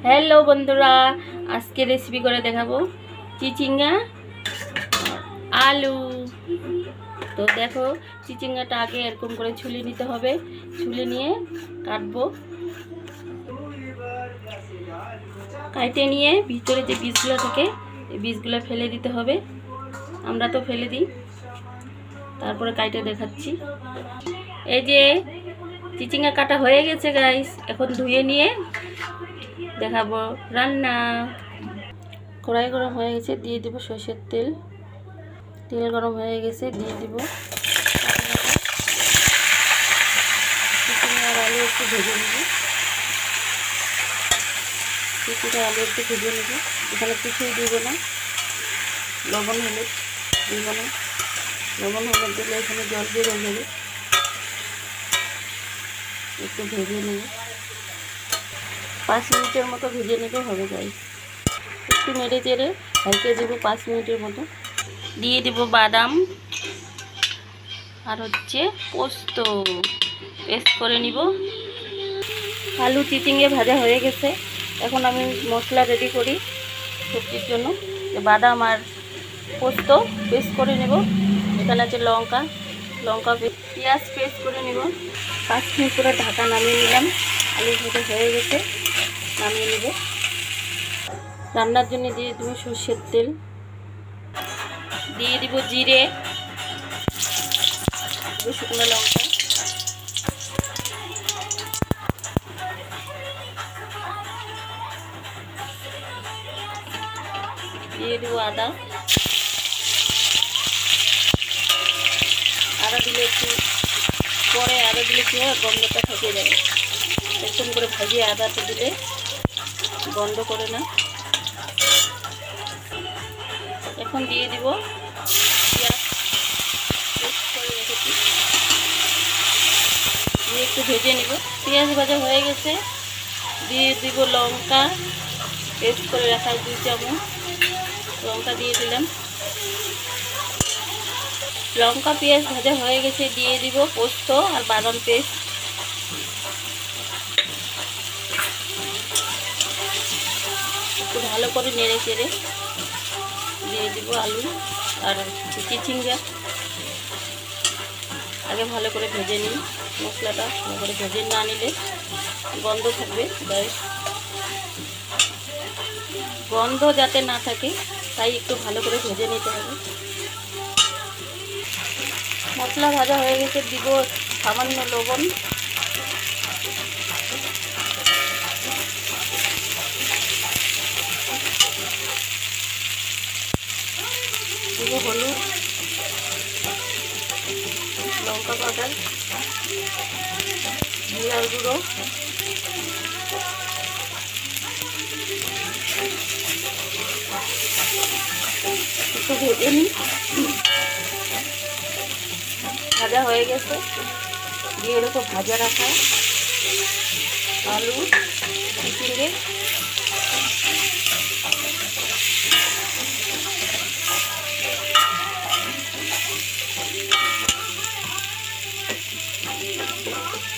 Hello বন্ধুরা, আজকে recipe করে দেখাবো চিচিঙ্গা আলু। তো দেখো, চিচিঙ্গাটা আগে এরকম করে ছুলে নিতে হবে। ছুলে নিয়ে কাটবো, কাটে নিয়ে ভিতরে যে বীজগুলো থাকে এই বীজগুলো ফেলে দিতে হবে। আমরা তো ফেলে দিই, তারপরে কাটে দেখাচ্ছি। এই যে চিচিঙ্গা কাটা হয়ে গেছে গাইস, এখন ধুয়ে নিয়ে দেখাবো রান্না। কড়াই গরম হয়ে গেছে, দিয়ে দিব সরষের তেল। তেল গরম হয়ে গেছে, দিয়ে দিব চিচিঙ্গা আর আলু একটু ভেজে নেব। চিচিঙ্গা আলু একটু ভেজে নেব, এখানে কিছুই দিব না। লবণ হলুদ দিব না, লবণ হলুদ দিলে এখানে জল বের হয়ে যাবে। একটু ভেজে নেব, 5 মিনিটের মতো ভেজে নিতে হবে গাইস। একটু নেড়ে চেড়ে ঢেকে দেবো 5 মিনিটের মতো। দিয়ে দেব বাদাম আর পোস্ত, পেস্ট করে নিব। আলু চিচিঙ্গে ভাজা হয়ে গেছে, এখন আমি মশলা রেডি করি সবজির জন্য। বাদাম আর পোস্ত পেস্ট করে নেব। এখানে আছে লঙ্কা পেঁয়াজ পেস্ট করে নেব। 5 মিনিট করে ঢাকা নামিয়ে নিলাম। আলু ভাজা হয়ে গেছে, নামিয়ে নেব। রান্নার জন্য দিয়ে দেবো সরষের তেল, দিয়ে দিব জিরে, শুকনো লঙ্কা, দিয়ে দেবো আদা দিলে একটু পরে, আদা দিলে কি হয়, গন্ধটা থেকে যাবে। এরকম করে ভাজিয়ে আদাটা দিলে গন্ধ করে না। এখন দিয়ে দিব পেঁয়াজ পেস্ট করে রেখেছি, দিয়ে একটু ভেজে নেব। পেঁয়াজ ভাজা হয়ে গেছে, দিয়ে দিব লঙ্কা পেস্ট করে রাখা 2 চামচ লঙ্কা দিয়ে দিলাম। লঙ্কা পেঁয়াজ ভাজা হয়ে গেছে, দিয়ে দিব পোস্ত আর বাদাম পেস্ট। একটু ভালো করে নেড়ে চেড়ে দিয়ে দিব আলু আর চিচিঙ্গা। আগে ভালো করে ভেজে নিই মশলাটা, ভালো করে ভেজে না নিলে গন্ধ থাকবে। গন্ধ যাতে না থাকে তাই একটু ভালো করে ভেজে নিতে হবে। মশলা ভাজা হয়ে গেছে, দিব সামান্য লবণ, দিব হলুদ, লঙ্কা পাউডার, জিরার গুঁড়ো, একটু ভেজে নিই। ভাজা হয়ে গেছে, দিয়ে এরকম ভাজা রাখা আলু চিচিঙ্গে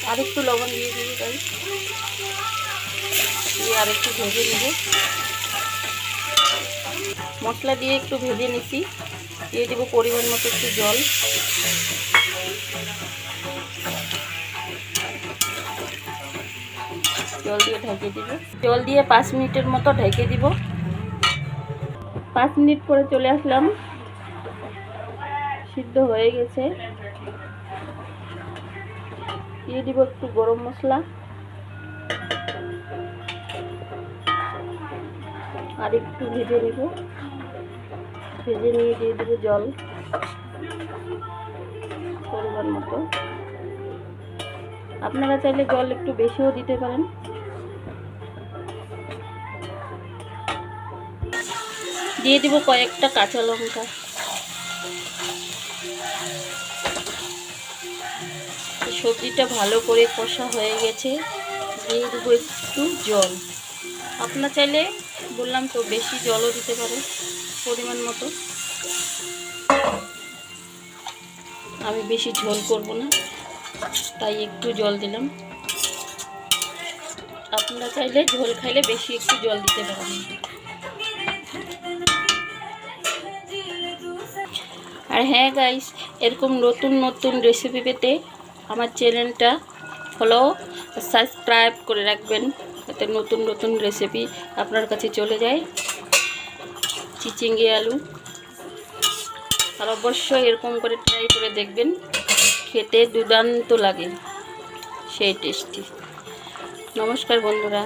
আর একটু লবণ দিয়ে দিবি তাই, দিয়ে আর একটু ভেজে নিব। মশলা দিয়ে একটু ভেজে নিচ্ছি, দিয়ে দেবো পরিমাণ মতো একটু জল। জল দিয়ে ঢেকে দিব, জল দিয়ে 5 মিনিটের মতো ঢেকে দিব। 5 মিনিট পরে চলে আসলাম, সিদ্ধ হয়ে গেছে। দিয়ে দিব একটু গরম মশলা আর একটু ভেজে নিব। ভেজে নিয়ে দিয়ে দেবো জল পরিমাণ মতো। আপনারা চাইলে জল একটু বেশিও দিতে পারেন। দিয়ে দিব কয়েকটা কাঁচা লঙ্কা। সবজিটা ভালো করে কষা হয়ে গেছে, দিয়ে দেবো একটু জল। আপনারা চাইলে বললাম তো বেশি জলও দিতে পারে পরিমাণ মতো। আমি বেশি ঝোল করব না, তাই একটু জল দিলাম। আপনারা চাইলে ঝোল খাইলে বেশি একটু জল দিতে পারেন। আর হ্যাঁ গাইস, এরকম নতুন নতুন রেসিপি পেতে আমার চ্যানেলটা ফলো সাবস্ক্রাইব করে রাখবেন, যাতে নতুন নতুন রেসিপি আপনার কাছে চলে যায়। চিচিঙ্গে আলু, আর অবশ্যই এরকম করে ট্রাই করে দেখবেন, খেতে দুর্দান্ত লাগে, সেই টেস্টি। নমস্কার বন্ধুরা।